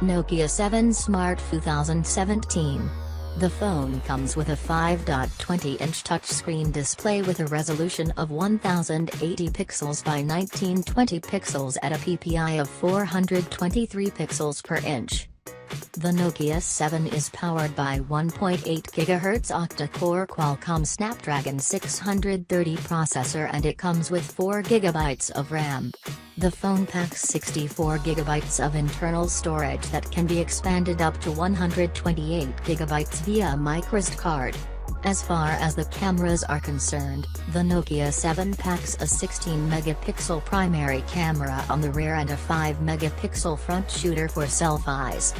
Nokia 7 Smart 2017. The phone comes with a 5.20-inch touchscreen display with a resolution of 1080 pixels by 1920 pixels at a PPI of 423 pixels per inch. The Nokia 7 is powered by 1.8 GHz octa-core Qualcomm Snapdragon 630 processor, and it comes with 4 GB of RAM. The phone packs 64 GB of internal storage that can be expanded up to 128 GB via microSD card. As far as the cameras are concerned, the Nokia 7 packs a 16-megapixel primary camera on the rear and a 5-megapixel front shooter for selfies.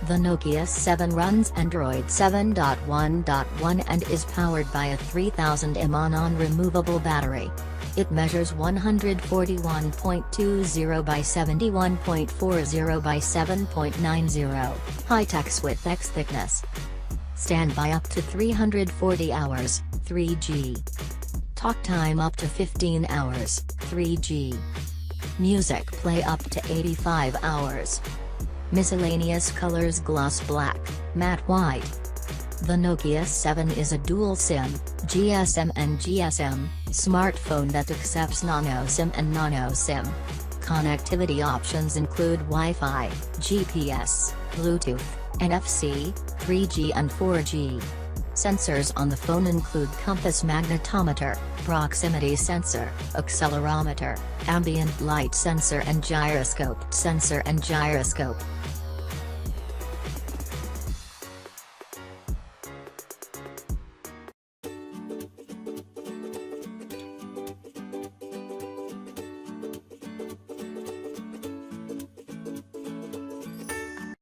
The Nokia 7 runs Android 7.1.1 and is powered by a 3000 mAh non-removable battery. It measures 141.20 by 71.40 by 7.90, high-text width x thickness. Standby up to 340 hours, 3G. Talk time up to 15 hours, 3G. Music play up to 85 hours. Miscellaneous colors: gloss black, matte white. The Nokia 7 is a dual SIM, GSM and GSM, smartphone that accepts nano SIM and nano SIM. Connectivity options include Wi-Fi, GPS, Bluetooth, NFC, 3G and 4G. Sensors on the phone include compass, magnetometer, proximity sensor, accelerometer, ambient light sensor and gyroscope.